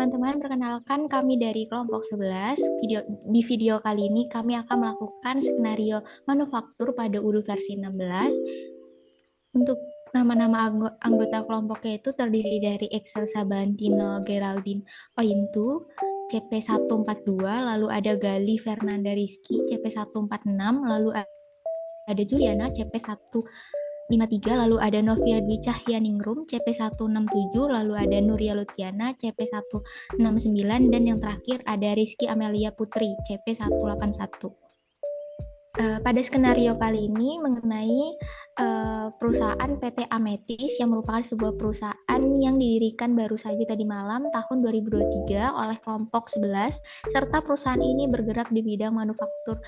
teman-teman, perkenalkan kami dari kelompok 11. Di video kali ini kami akan melakukan skenario manufaktur pada UDU versi 16. Untuk nama-nama anggota kelompoknya itu terdiri dari Excel Sabantino Geraldine Ointu, CP142, lalu ada Gali Fernanda Rizky, CP146, lalu ada Juliana, CP153, lalu ada Novia Dwi Cahyaningrum CP167, lalu ada Nuria Lutfiana CP169, dan yang terakhir ada Rizky Amelia Putri CP181. Pada skenario kali ini mengenai perusahaan PT Ametis yang merupakan sebuah perusahaan yang didirikan baru saja tadi malam tahun 2023 oleh kelompok 11, serta perusahaan ini bergerak di bidang manufaktur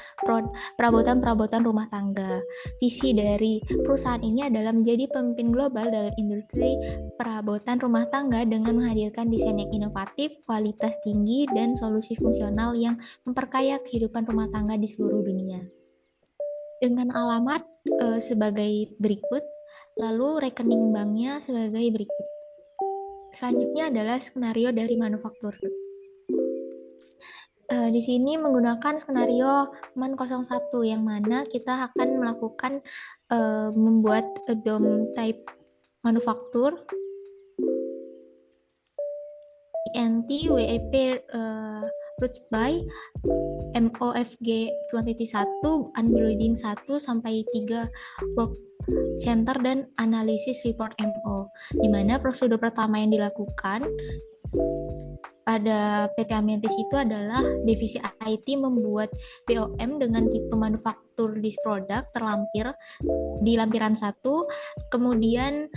perabotan-perabotan rumah tangga. Visi dari perusahaan ini adalah menjadi pemimpin global dalam industri perabotan rumah tangga dengan menghadirkan desain yang inovatif, kualitas tinggi, dan solusi fungsional yang memperkaya kehidupan rumah tangga di seluruh dunia. Dengan alamat sebagai berikut, lalu rekening banknya sebagai berikut. Selanjutnya adalah skenario dari manufaktur. Di sini menggunakan skenario MAN 01 yang mana kita akan melakukan membuat DOM type manufaktur INT WEP Roots by MOFG 2.1 Unbuilding 1 sampai 3 Work Center dan Analisis Report MO, di mana prosedur pertama yang dilakukan pada PT Amiantis itu adalah divisi IT membuat BOM dengan tipe manufaktur list product terlampir di lampiran 1, kemudian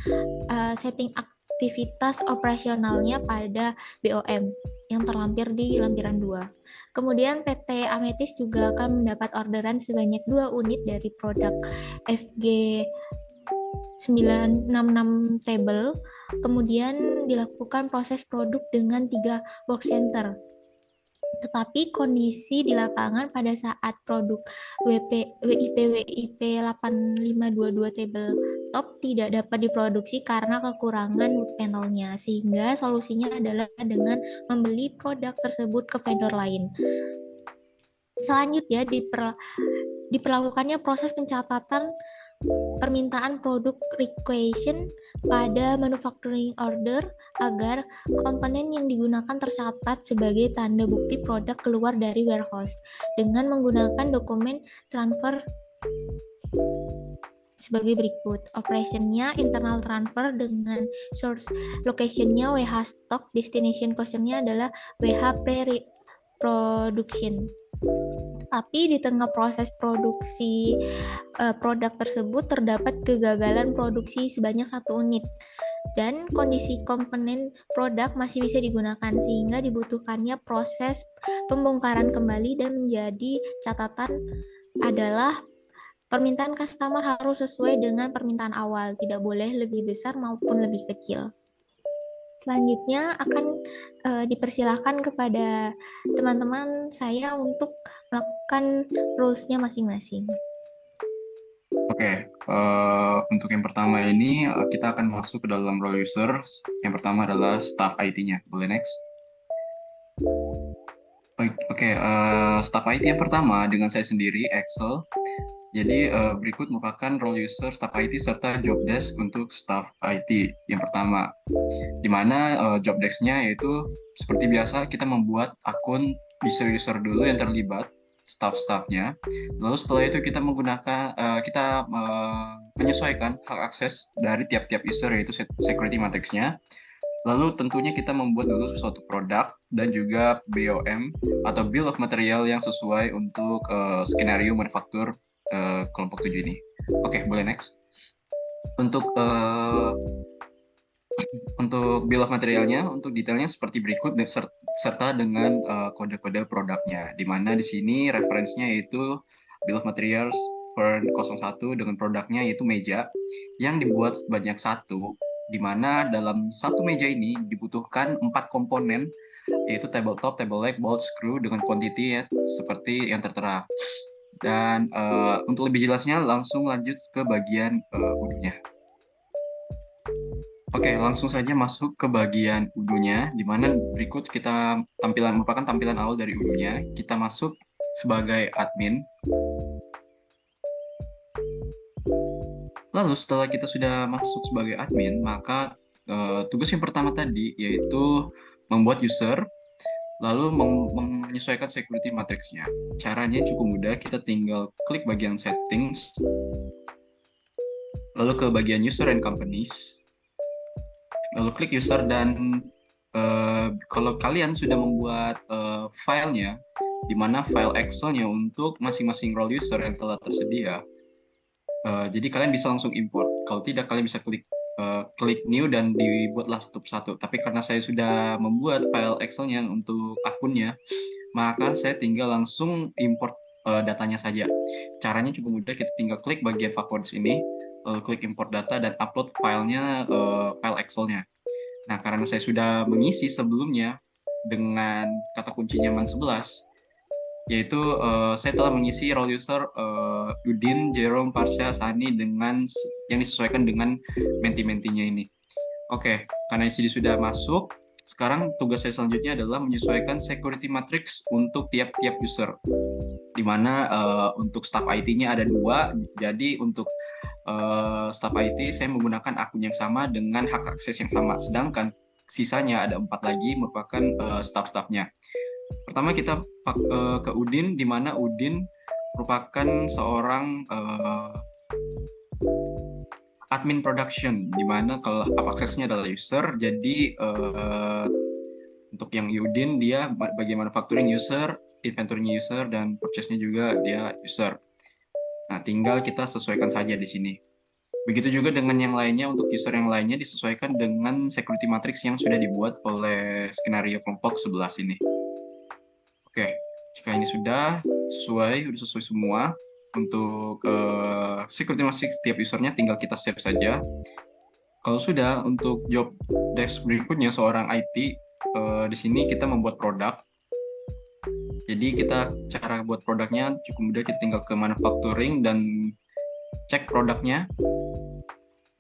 setting aktivitas operasionalnya pada BOM yang terlampir di lampiran 2. Kemudian PT Ametis juga akan mendapat orderan sebanyak 2 unit dari produk FG 966 table, kemudian dilakukan proses produk dengan 3 work center. Tetapi kondisi di lapangan pada saat produk WIP 8522 table top tidak dapat diproduksi karena kekurangan wood panelnya, sehingga solusinya adalah dengan membeli produk tersebut ke vendor lain. Selanjutnya diperlakukannya proses pencatatan permintaan produk requisition pada manufacturing order agar komponen yang digunakan tercatat sebagai tanda bukti produk keluar dari warehouse dengan menggunakan dokumen transfer sebagai berikut. Operationnya internal transfer dengan source locationnya WH stock, destination cost-nya adalah WH pre-production. Tapi di tengah proses produksi produk tersebut terdapat kegagalan produksi sebanyak 1 unit dan kondisi komponen produk masih bisa digunakan, sehingga dibutuhkannya proses pembongkaran kembali, dan menjadi catatan adalah permintaan customer harus sesuai dengan permintaan awal, tidak boleh lebih besar maupun lebih kecil. Selanjutnya akan dipersilahkan kepada teman-teman saya untuk melakukan rules-nya masing-masing. Oke, untuk yang pertama ini kita akan masuk ke dalam role users. Yang pertama adalah staff IT-nya. Boleh next? Oke, staff IT yang pertama dengan saya sendiri, Excel. Jadi berikut merupakan role user staff IT serta job desk untuk staff IT yang pertama. Di mana job desk-nya yaitu seperti biasa kita membuat akun user-user dulu yang terlibat, staff-staffnya. Lalu setelah itu kita menggunakan menyesuaikan hak akses dari tiap-tiap user yaitu security matrix-nya. Lalu tentunya kita membuat dulu suatu produk dan juga BOM atau Bill of Material yang sesuai untuk skenario manufaktur kelompok 7 ini. Oke, boleh next. Untuk bill of materialnya, untuk detailnya seperti berikut serta dengan kode-kode produknya, di mana di sini referensinya yaitu bill of materials Fern 01 dengan produknya yaitu meja yang dibuat sebanyak 1, di mana dalam satu meja ini dibutuhkan 4 komponen yaitu tabletop, table leg, bolt, screw dengan quantity seperti yang tertera. Dan untuk lebih jelasnya langsung lanjut ke bagian UDU-nya. Oke, langsung saja masuk ke bagian udunya, di mana berikut kita merupakan tampilan awal dari udunya. Kita masuk sebagai admin. Lalu setelah kita sudah masuk sebagai admin, maka tugas yang pertama tadi yaitu membuat user, lalu menyesuaikan security matrix-nya. Caranya cukup mudah, kita tinggal klik bagian settings, lalu ke bagian user and companies, lalu klik user dan kalau kalian sudah membuat filenya, di mana file Excel-nya untuk masing-masing role user yang telah tersedia, jadi kalian bisa langsung import. Kalau tidak, kalian bisa klik new dan dibuatlah satu persatu. Tapi karena saya sudah membuat file Excel-nya untuk akunnya, maka saya tinggal langsung import datanya saja. Caranya cukup mudah, kita tinggal klik bagian favorites ini, klik import data dan upload filenya, file Excel-nya. Nah, karena saya sudah mengisi sebelumnya dengan kata kunci nyaman 11, yaitu saya telah mengisi role user Udin, Jerome, Parsha, Sani dengan yang disesuaikan dengan menti-mentinya ini. Oke, karena di sini sudah masuk, sekarang tugas saya selanjutnya adalah menyesuaikan security matrix untuk tiap-tiap user. Di mana untuk staff IT-nya ada 2, jadi untuk staff IT saya menggunakan akun yang sama dengan hak akses yang sama, sedangkan sisanya ada 4 lagi merupakan staff-staffnya. Pertama kita ke Udin, di mana Udin merupakan seorang admin production, di mana kalau aksesnya adalah user, jadi untuk yang Udin dia bagian manufacturing user, inventory-nya user, dan purchase-nya juga dia user. Nah, tinggal kita sesuaikan saja di sini. Begitu juga dengan yang lainnya, untuk user yang lainnya disesuaikan dengan security matrix yang sudah dibuat oleh skenario kelompok 11 ini. Oke, jika ini sudah sesuai semua, untuk security matrix setiap usernya tinggal kita save saja. Kalau sudah, untuk job desk berikutnya seorang IT, di sini kita membuat produk. Jadi cara buat produknya cukup mudah, kita tinggal ke manufacturing dan cek produknya.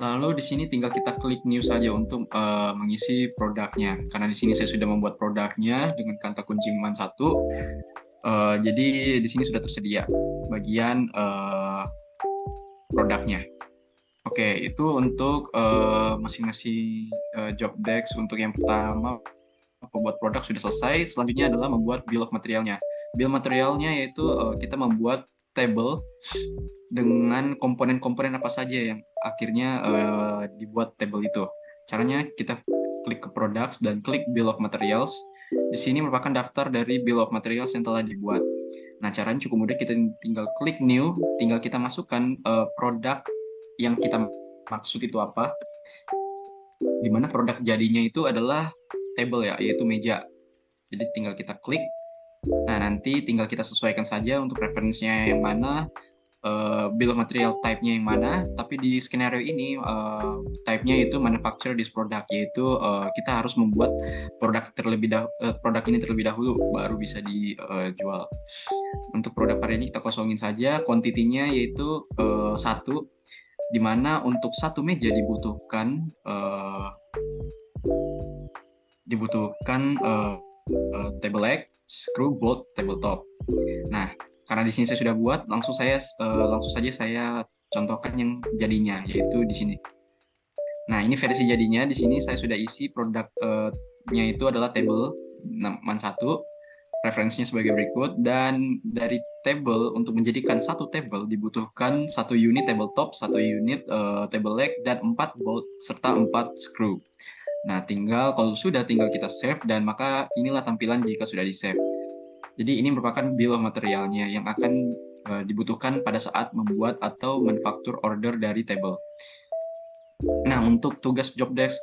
Lalu di sini tinggal kita klik new saja untuk mengisi produknya. Karena di sini saya sudah membuat produknya dengan kata kunci man 1. Jadi di sini sudah tersedia bagian produknya. Oke, itu untuk masing-masing job desk. Untuk yang pertama, pembuat produk sudah selesai. Selanjutnya adalah membuat bill of materialnya. Bill materialnya yaitu kita membuat table dengan komponen-komponen apa saja yang akhirnya dibuat table itu. Caranya kita klik ke products dan klik bill of materials. Di sini merupakan daftar dari bill of materials yang telah dibuat. Nah, caranya cukup mudah, kita tinggal klik new, tinggal kita masukkan produk yang kita maksud itu apa. Di mana produk jadinya itu adalah table ya, yaitu meja. Jadi tinggal kita klik. Nah, nanti tinggal kita sesuaikan saja untuk referensinya yang mana, bill of material type-nya yang mana, tapi di skenario ini type-nya itu manufacture this product, yaitu kita harus membuat produk ini terlebih dahulu baru bisa dijual. Untuk produk variannya kita kosongin saja, quantity-nya yaitu 1, di mana untuk satu meja dibutuhkan table leg, screw, bolt, tabletop. Nah, karena di sini saya sudah buat, langsung saja saya contohkan yang jadinya, yaitu di sini. Nah, ini versi jadinya. Di sini saya sudah isi produknya itu adalah table man 1, referensinya sebagai berikut, dan dari table, untuk menjadikan satu table dibutuhkan 1 unit tabletop, 1 unit table leg, dan 4 bolt serta 4 screw. Nah, kalau sudah tinggal kita save, dan maka inilah tampilan jika sudah di save. Jadi ini merupakan bill of materialnya yang akan dibutuhkan pada saat membuat atau manufaktur order dari table. Nah, untuk tugas job desk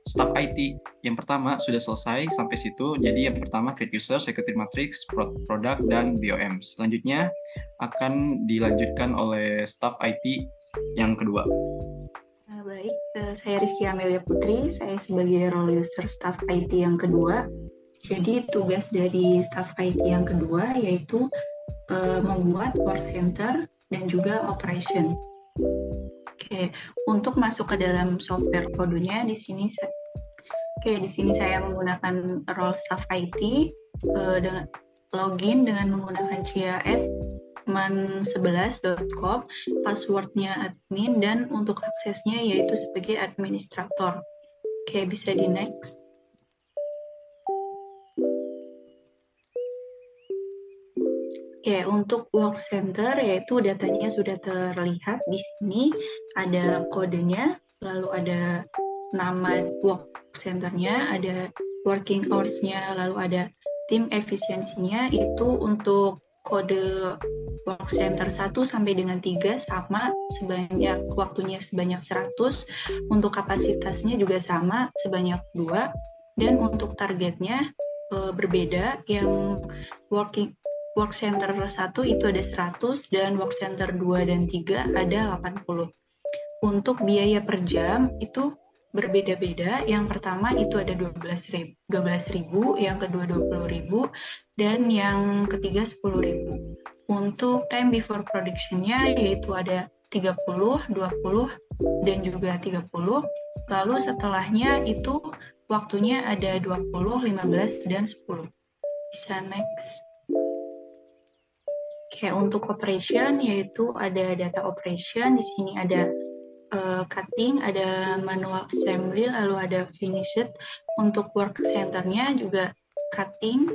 staff IT yang pertama sudah selesai sampai situ. Jadi yang pertama create user, security matrix, product, dan BOM. Selanjutnya akan dilanjutkan oleh staff IT yang kedua. Baik, saya Rizky Amelia Putri, saya sebagai role user staff IT yang kedua. Jadi tugas dari staff IT yang kedua yaitu membuat work center dan juga operation. Oke, untuk masuk ke dalam software kodenya di sini saya menggunakan role staff IT dengan login dengan menggunakan cia@man11.com, passwordnya admin, dan untuk aksesnya yaitu sebagai administrator. Oke, bisa di next. Oke, untuk work center yaitu datanya sudah terlihat di sini, ada kodenya, lalu ada nama work centernya, ada working hours-nya, lalu ada tim efisiensinya. Itu untuk kode work center 1 sampai dengan 3 sama, waktunya sebanyak 100, untuk kapasitasnya juga sama sebanyak 2, dan untuk targetnya berbeda. Yang work center 1 itu ada 100 dan work center 2 dan 3 ada 80. Untuk biaya per jam itu berbeda-beda. Yang pertama itu ada 12.000, yang kedua 20.000, dan yang ketiga 10.000. Untuk time before production-nya yaitu ada 30, 20, dan juga 30. Lalu setelahnya itu waktunya ada 20, 15, dan 10. Bisa next. Oke, untuk operation yaitu ada data operation. Di sini ada cutting, ada manual assembly, lalu ada finished. Untuk work center-nya juga cutting,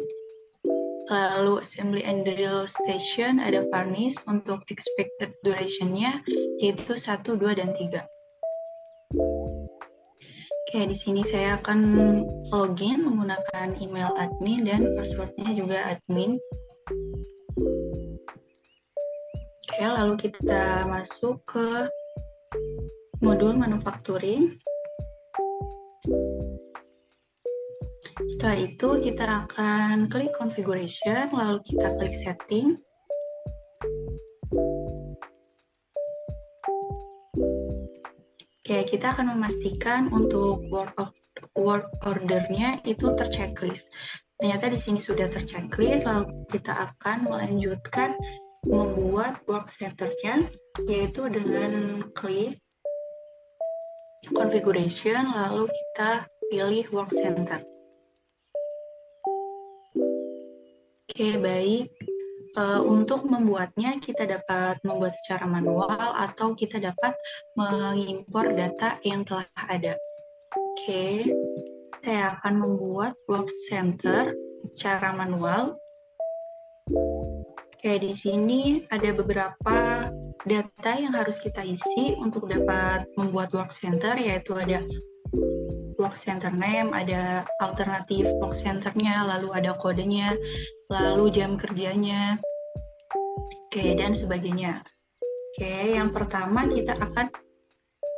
lalu assembly and drill station, ada furnace. Untuk expected duration-nya yaitu 1, 2, dan 3. Oke, di sini saya akan login menggunakan email admin dan passwordnya juga admin. Oke, lalu kita masuk ke modul manufacturing. Setelah itu kita akan klik configuration, lalu kita klik setting. Oke, kita akan memastikan untuk work order-nya itu terchecklist. Ternyata di sini sudah terchecklist, lalu kita akan melanjutkan membuat work center-nya, yaitu dengan klik configuration, lalu kita pilih work center. Oke, baik. Untuk membuatnya, kita dapat membuat secara manual atau kita dapat mengimpor data yang telah ada. Oke, saya akan membuat work center secara manual. Oke, di sini ada beberapa data yang harus kita isi untuk dapat membuat work center, yaitu ada work center name, ada alternatif work center-nya, lalu ada kodenya, lalu jam kerjanya, oke, dan sebagainya. Oke, yang pertama kita akan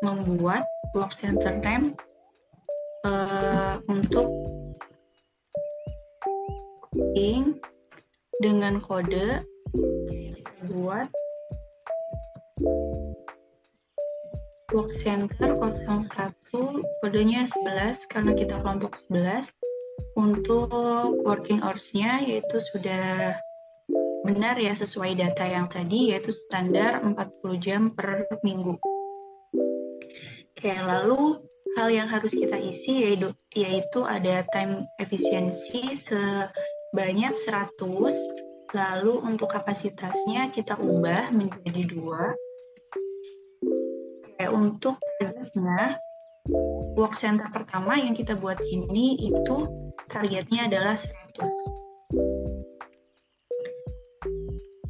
membuat work center name untuk dengan kode. Kita buat work center 01, kodenya 11 karena kita kelompok 11. Untuk working hours-nya yaitu sudah benar ya, sesuai data yang tadi, yaitu standar 40 jam per minggu. Oke, lalu hal yang harus kita isi yaitu ada time efisiensi sebanyak 100, lalu untuk kapasitasnya kita ubah menjadi 2. Oke, untuk targetnya, work center pertama yang kita buat ini itu targetnya adalah 100.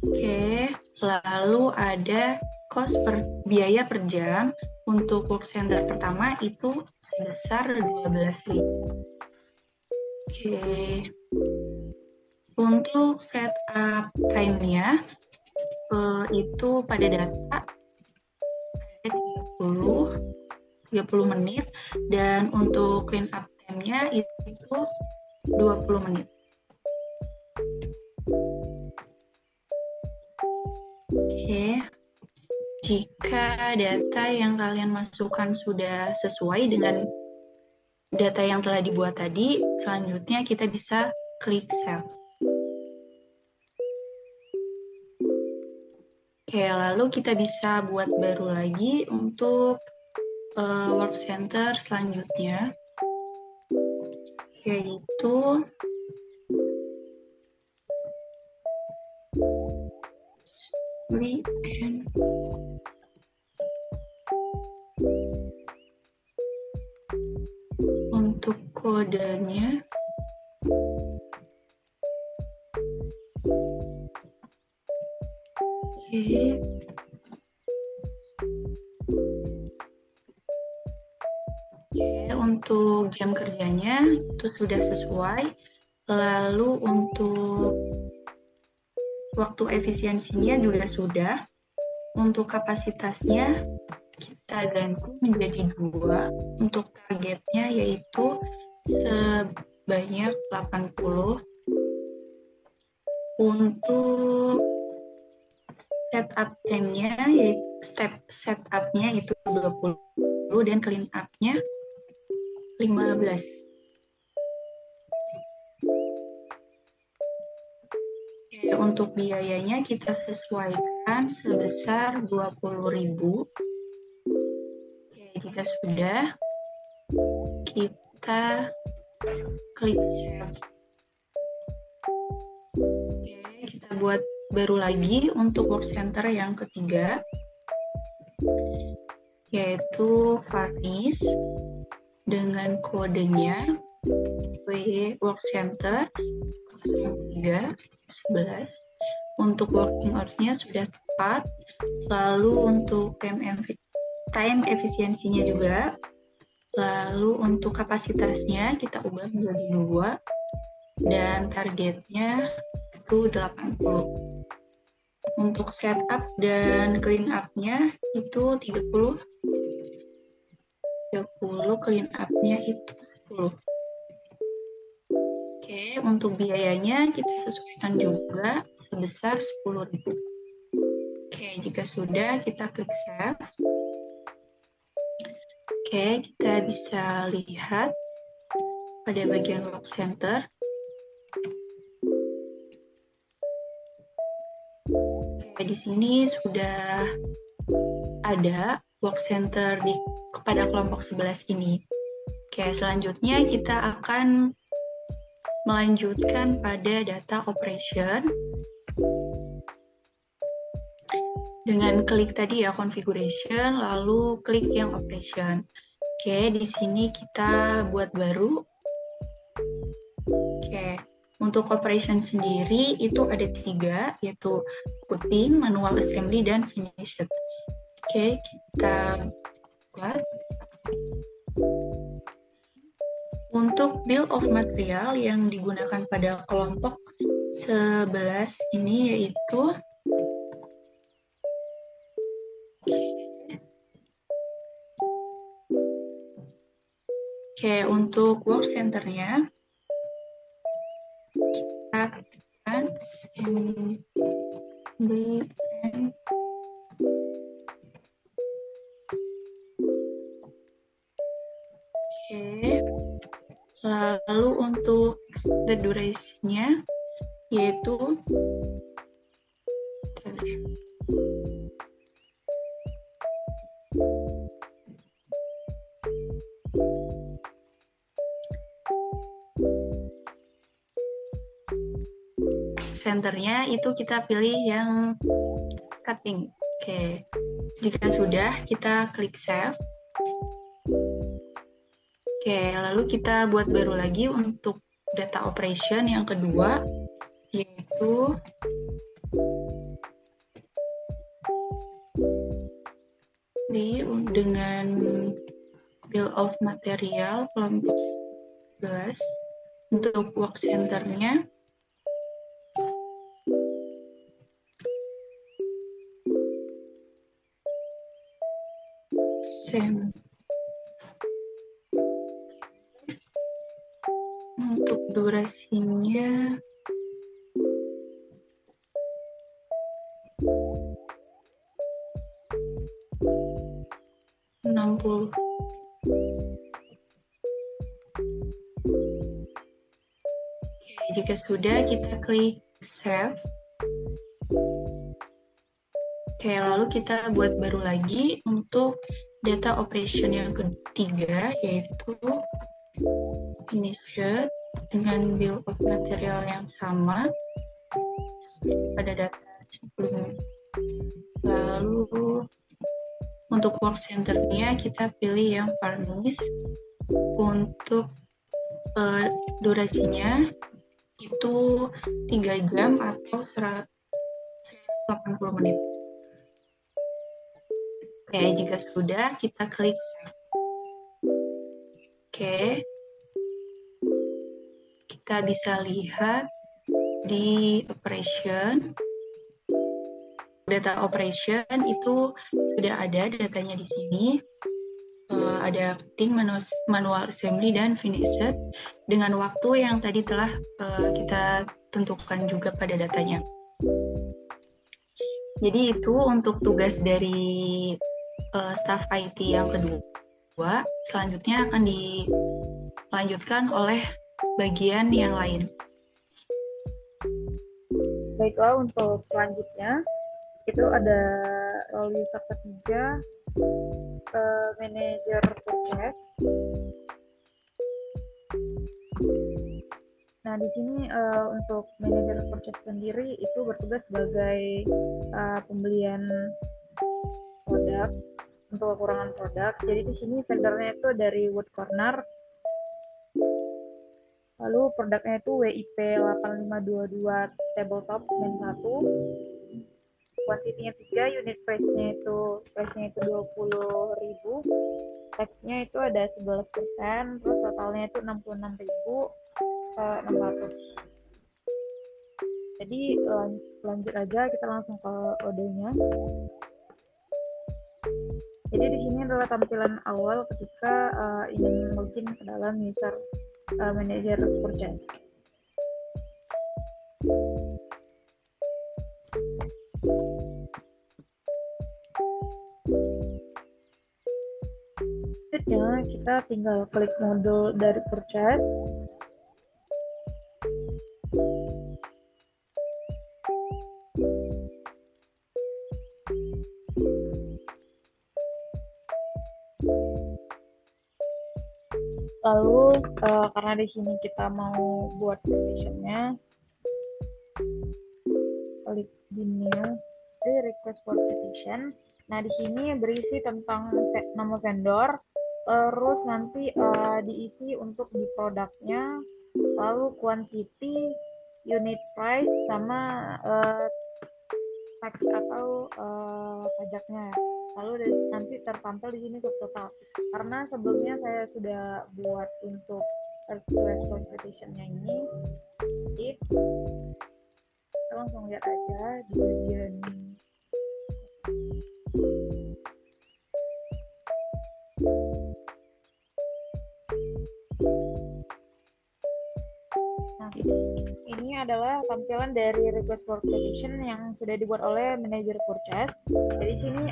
Oke, lalu ada biaya per jam. Untuk work center pertama itu besar 12.000. Oke, untuk setup time-nya itu pada data ada 30 menit, dan untuk clean up time-nya itu 20 menit. Oke, jika data yang kalian masukkan sudah sesuai dengan data yang telah dibuat tadi, selanjutnya kita bisa klik save. Oke, lalu kita bisa buat baru lagi untuk work center selanjutnya, yaitu untuk kodenya untuk jam kerjanya itu sudah sesuai. Lalu untuk waktu efisiensinya juga sudah. Untuk kapasitasnya kita ganti menjadi 2. Untuk targetnya yaitu sebanyak 80. Untuk setup time-nya yaitu setup-nya itu 20 dan clean up-nya 15. Oke, untuk biayanya kita sesuaikan sebesar 20.000. Oke, jika sudah, kita klik save. Oke, kita buat baru lagi untuk work center yang ketiga, yaitu Furnish dengan kodenya work center yang 3 11. Untuk working hours-nya sudah tepat. Lalu untuk time efisiensinya juga. Lalu untuk kapasitasnya kita ubah menjadi 2 dan targetnya itu 80. Untuk setup dan clean up-nya itu 30. 30, clean up-nya itu 10. Oke, untuk biayanya kita sesuaikan juga sebesar 10.000. Oke, jika sudah kita klik save. Oke, kita bisa lihat pada bagian work center. Oke, di sini sudah ada work center kepada kelompok 11 ini. Oke, selanjutnya kita akan melanjutkan pada data operation dengan klik tadi ya configuration, lalu klik yang operation. Oke, di sini kita buat baru. Oke, untuk operation sendiri itu ada 3, yaitu putting, manual assembly, dan finished. Oke, kita buat. Untuk bill of material yang digunakan pada kelompok 11 ini yaitu untuk work center-nya kita ketikkan assembly and lalu untuk the duration-nya yaitu centernya itu kita pilih yang cutting. Oke, jika sudah kita klik save. Oke, lalu kita buat baru lagi untuk data operation yang kedua, yaitu dengan bill of material kelompok 11 untuk work center-nya. Untuk durasinya $60. Jika sudah, kita klik save. Oke, lalu kita buat baru lagi untuk data operation yang ketiga, yaitu finished dengan bill of material yang sama pada data sebelumnya. Lalu untuk work center-nya kita pilih yang furnished. Untuk durasinya itu 3 jam atau 180 menit. Oke, jika sudah, kita klik. Oke, kita bisa lihat di operation, data operation itu sudah ada datanya di sini. Ada cutting, manual assembly, dan finished dengan waktu yang tadi telah kita tentukan juga pada datanya. Jadi itu untuk tugas dari staff IT yang kedua. Selanjutnya akan dilanjutkan oleh bagian yang lain. Baiklah, untuk selanjutnya itu ada role user ketiga, manager purchase. Nah, di sini untuk manager purchase sendiri itu bertugas sebagai pembelian produk untuk kekurangan produk. Jadi di sini vendornya itu dari Wood Corner. Lalu produknya itu WIP 8522 tabletop main 1. Kuantitinya 3, unit price-nya itu 20.000. Tax-nya itu ada 11%, terus totalnya itu 66.600. Jadi lanjut aja, kita langsung ke ordernya. Jadi di sini adalah tampilan awal ketika ingin login ke dalam user manager purchase. Selanjutnya kita tinggal klik modul dari purchase. Lalu karena di sini kita mau buat quotation-nya, klik di new, request for quotation. Nah, di sini berisi tentang nama vendor, terus nanti diisi untuk di produknya, lalu quantity, unit price, sama tax atau pajaknya. Lalu nanti tertampil di sini total. Karena sebelumnya saya sudah buat untuk request for quotation-nya ini, jadi kita langsung lihat aja di bagian ini adalah tampilan dari request for quotation yang sudah dibuat oleh manager purchase. Jadi sini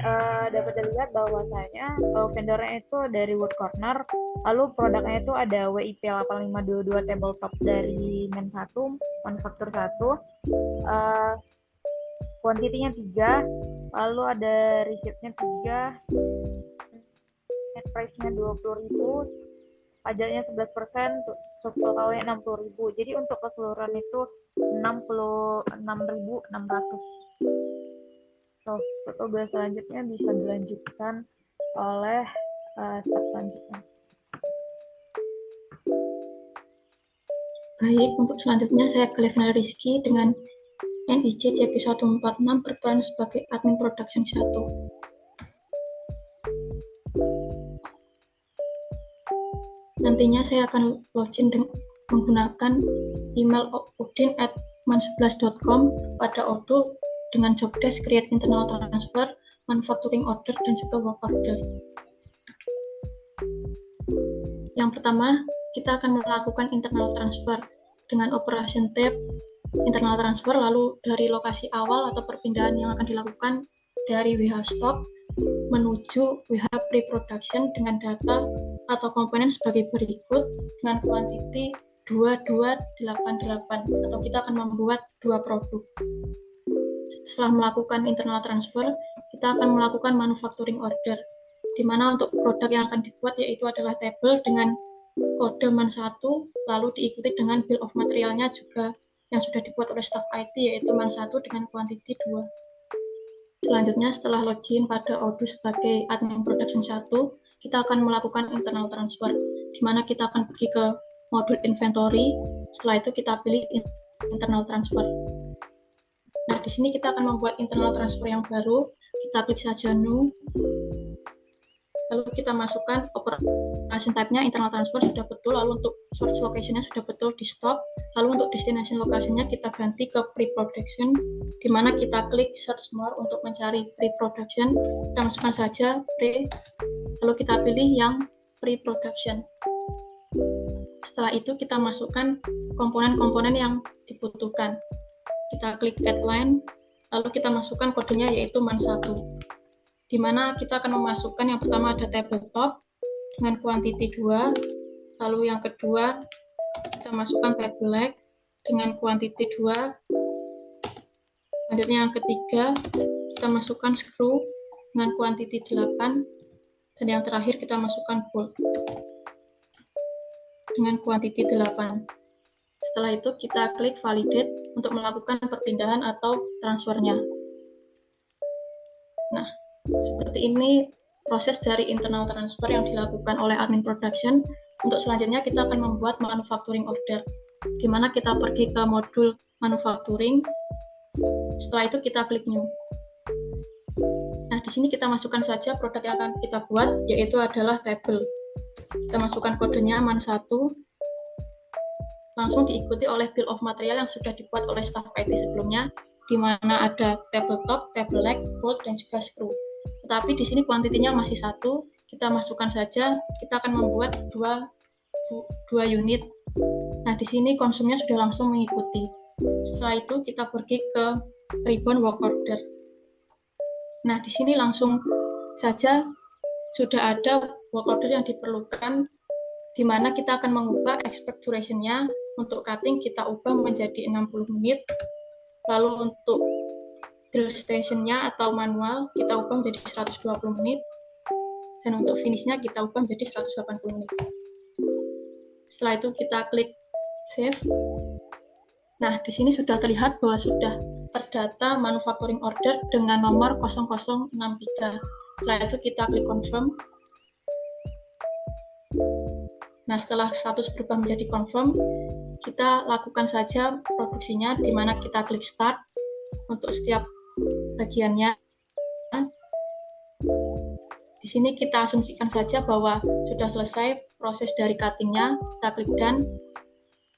dapat dilihat bahwasanya vendornya itu dari Wood Corner, lalu produknya itu ada WIP 8522 tabletop dari main 1, manufaktur 1, kuantitinya 3, lalu ada receipt-nya 3, net price-nya 20.000, pajaknya 11%, subtotalnya 60.000. Jadi untuk keseluruhan itu 66.600. So, tugas selanjutnya bisa dilanjutkan oleh step selanjutnya. Baik, untuk selanjutnya saya Clevena Rizky dengan NIC CP146 berperan sebagai admin production 1. Nantinya saya akan login menggunakan email udin@man11.com pada order dengan job desk create internal transfer, manufacturing order, dan juga work order. Yang pertama, kita akan melakukan internal transfer dengan operation tab internal transfer, lalu dari lokasi awal atau perpindahan yang akan dilakukan dari WH stock menuju WH pre-production dengan data atau komponen sebagai berikut dengan kuantiti 2288 atau kita akan membuat 2 produk. Setelah melakukan internal transfer, kita akan melakukan manufacturing order, di mana untuk produk yang akan dibuat yaitu adalah tabel dengan kode MAN1, lalu diikuti dengan bill of materialnya juga yang sudah dibuat oleh staff IT yaitu MAN1 dengan quantity 2. Selanjutnya setelah login pada Odoo sebagai admin production 1, kita akan melakukan internal transfer, di mana kita akan pergi ke modul inventory, setelah itu kita pilih internal transfer. Nah, di sini kita akan membuat internal transfer yang baru, kita klik saja new, lalu kita masukkan operation type-nya internal transfer sudah betul, lalu untuk source location-nya sudah betul di stop, lalu untuk destination location-nya kita ganti ke pre-production, di mana kita klik search more untuk mencari pre-production, kita masukkan saja pre, lalu kita pilih yang pre-production. Setelah itu kita masukkan komponen-komponen yang dibutuhkan. Kita klik add line, lalu kita masukkan kodenya yaitu MAN1. Di mana kita akan memasukkan yang pertama ada tabletop dengan quantity 2, lalu yang kedua kita masukkan table leg dengan quantity 2, selanjutnya yang ketiga kita masukkan screw dengan quantity 8, dan yang terakhir kita masukkan bolt dengan quantity 8. Setelah itu kita klik validate untuk melakukan perpindahan atau transfernya. Nah, seperti ini proses dari internal transfer yang dilakukan oleh admin production. Untuk selanjutnya kita akan membuat manufacturing order, di mana kita pergi ke modul manufacturing. Setelah itu kita klik new. Nah, di sini kita masukkan saja produk yang akan kita buat, yaitu adalah table. Kita masukkan kodenya MAN1, langsung diikuti oleh bill of material yang sudah dibuat oleh staff IT sebelumnya, di mana ada tabletop, table leg, bolt, dan juga screw. Tetapi di sini kuantitinya masih 1, kita masukkan saja, kita akan membuat dua unit. Nah, di sini konsumnya sudah langsung mengikuti. Setelah itu kita pergi ke ribbon work order. Nah, di sini langsung saja sudah ada work order yang diperlukan, di mana kita akan mengubah expect duration-nya. Untuk cutting kita ubah menjadi 60 menit, lalu untuk drill station-nya atau manual kita ubah menjadi 120 menit, dan untuk finish-nya kita ubah menjadi 180 menit. Setelah itu kita klik save. Nah, di sini sudah terlihat bahwa sudah terdata manufacturing order dengan nomor 0063. Setelah itu kita klik confirm. Nah, setelah status berubah menjadi confirm, kita lakukan saja produksinya, di mana kita klik start untuk setiap bagiannya. Di sini kita asumsikan saja bahwa sudah selesai proses dari cutting-nya, kita klik done.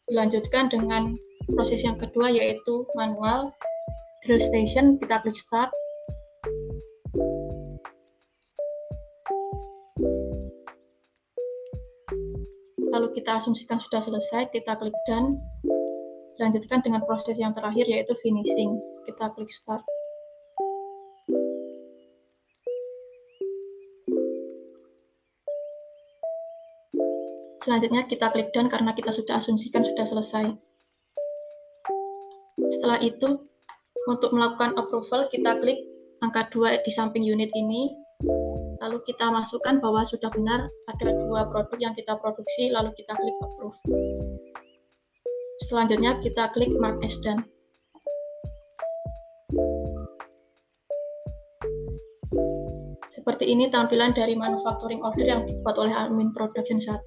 Dilanjutkan dengan proses yang kedua yaitu manual. Drill station, kita klik start. Lalu kita asumsikan sudah selesai, kita klik done. Lanjutkan dengan proses yang terakhir yaitu finishing. Kita klik start. Selanjutnya kita klik done karena kita sudah asumsikan sudah selesai. Setelah itu, untuk melakukan approval, kita klik angka 2 di samping unit ini. Lalu kita masukkan bahwa sudah benar ada 2 produk yang kita produksi, lalu kita klik approve. Selanjutnya kita klik mark as done. Seperti ini tampilan dari manufacturing order yang dibuat oleh admin production 1.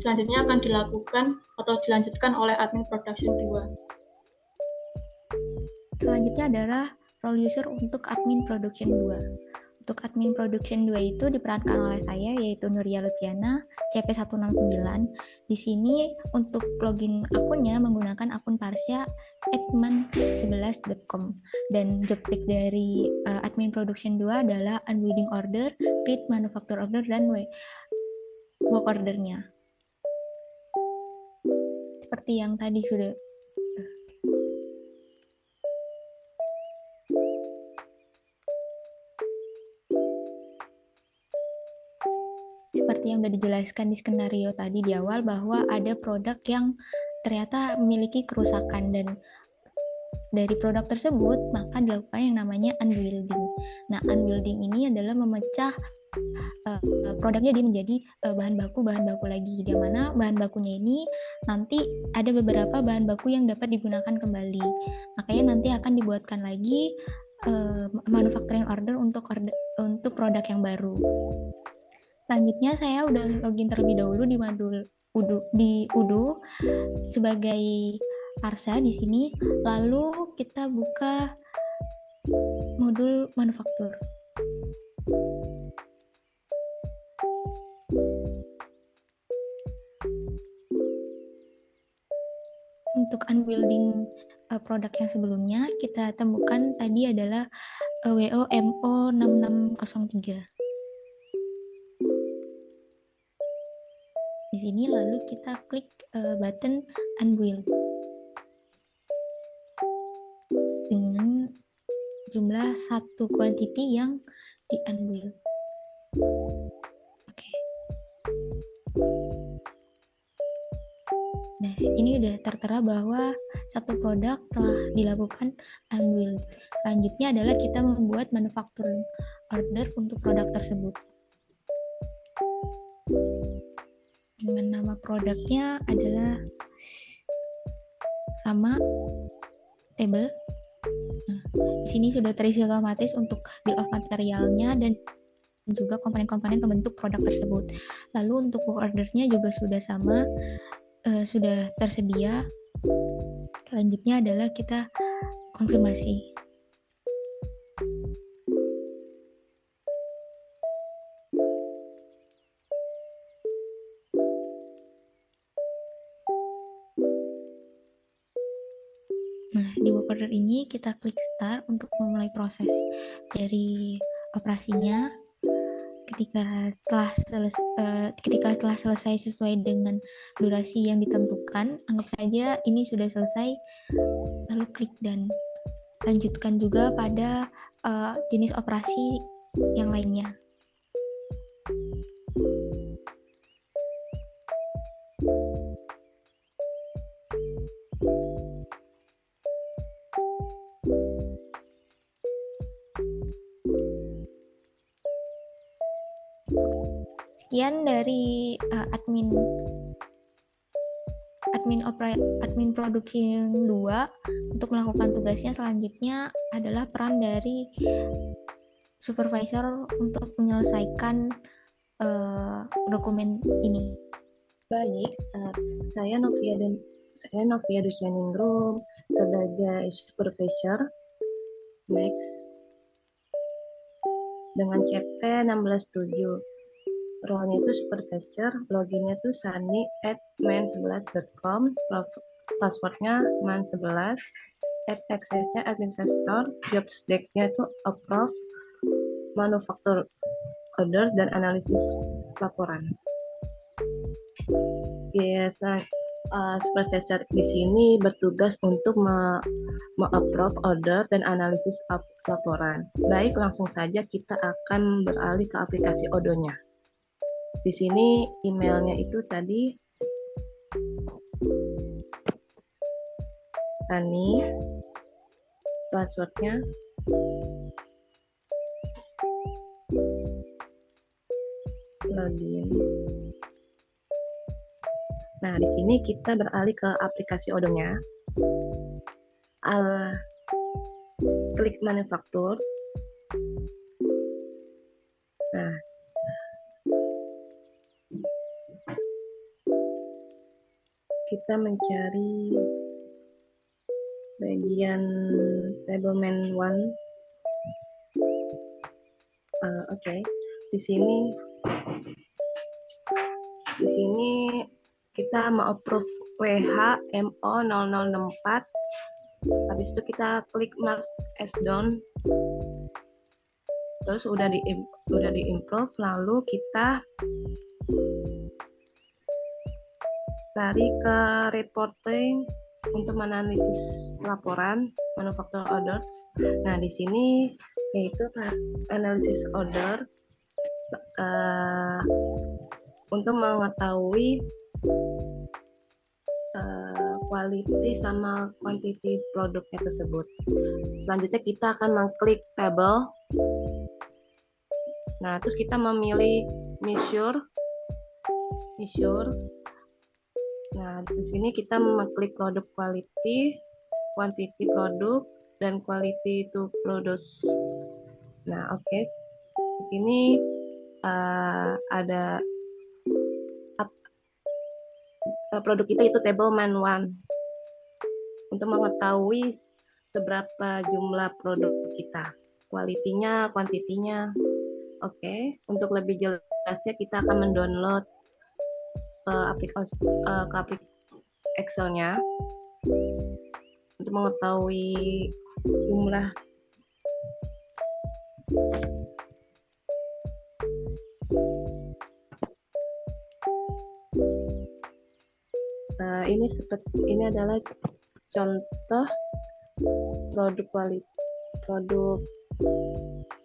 Selanjutnya akan dilakukan atau dilanjutkan oleh admin production 2. Selanjutnya adalah role user untuk admin production 2. Untuk admin production 2 itu diperankan oleh saya, yaitu Nuria Lutfiana, CP169. Di sini untuk login akunnya menggunakan akun Parsya @man11.com, dan job tick dari admin production 2 adalah unwinding order, create manufacture order, dan work ordernya. Seperti yang tadi sudah seperti yang sudah dijelaskan di skenario tadi di awal, bahwa ada produk yang ternyata memiliki kerusakan, dan dari produk tersebut, maka dilakukan yang namanya unwielding. Nah, unwielding ini adalah memecah produknya dia menjadi bahan baku lagi, di mana bahan bakunya ini nanti ada beberapa bahan baku yang dapat digunakan kembali. Makanya nanti akan dibuatkan lagi manufacturing order untuk produk yang baru. Selanjutnya saya udah login terlebih dahulu di modul Udu sebagai Arsa di sini. Lalu kita buka modul manufaktur. Untuk unwielding produk yang sebelumnya kita temukan tadi adalah WOMO 6603. Di sini lalu kita klik button unwield dengan jumlah satu quantity yang di unwield. Oke. Nah, ini udah tertera bahwa satu produk telah dilakukan unwield. Selanjutnya adalah kita membuat manufacturing order untuk produk tersebut. Dengan nama produknya adalah sama table. Nah, di sini sudah terisi otomatis untuk bill of materialnya dan juga komponen-komponen pembentuk produk tersebut. Lalu untuk work ordernya juga sudah sama, sudah tersedia. Selanjutnya adalah kita konfirmasi. Nah, di work order ini kita klik start untuk memulai proses dari operasinya. Ketika telah selesai sesuai dengan durasi yang ditentukan, anggap saja ini sudah selesai, lalu klik dan lanjutkan juga pada jenis operasi yang lainnya. Sekian dari admin produksi 2 untuk melakukan tugasnya. Selanjutnya adalah peran dari supervisor untuk menyelesaikan dokumen ini. Baik, saya Novia Designing Room sebagai supervisor. Next. Dengan CP 167. Role-nya itu supervisor, loginnya itu sunny@man11.com, passwordnya man11, access-nya administrator, job desk-nya itu approve, manufacture orders, dan analisis laporan. Yes, supervisor di sini bertugas untuk me-approve order dan analisis laporan. Baik, langsung saja kita akan beralih ke aplikasi Odo-nya. Di sini emailnya itu tadi Sunny, passwordnya login. Nah, di sini kita beralih ke aplikasi Odo-nya. Klik manufaktur. Nah, kita mencari bagian tableman 1. Oke. Di sini kita mau approve WHMO 0064. Habis itu kita klik mark as done. Terus udah di-improve, lalu kita lari ke reporting untuk menganalisis laporan manufacturing orders. Nah, di sini yaitu analisis order untuk mengetahui quality sama quantity produknya tersebut. Selanjutnya kita akan mengklik table. Nah, terus kita memilih measure. Nah, di sini kita mengklik produk quality, quantity produk, dan quality to produce. Nah, oke. Di sini ada produk kita itu table man 1. Untuk mengetahui seberapa jumlah produk kita, kualitinya, kuantitinya. Oke, untuk lebih jelasnya kita akan mendownload ke aplikasi Excel-nya untuk mengetahui jumlah. Ini adalah contoh produk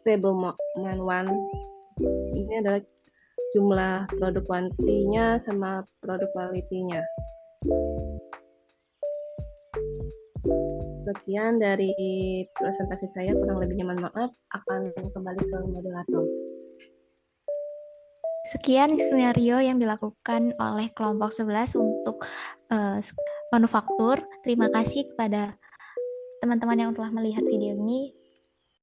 table man 1. Ini adalah jumlah produk kuantitinya sama produk kualitinya. Sekian dari presentasi saya, kurang lebihnya mohon maaf. Akan kembali ke moderator. Sekian skenario yang dilakukan oleh kelompok 11 untuk manufaktur. Terima kasih kepada teman-teman yang telah melihat video ini.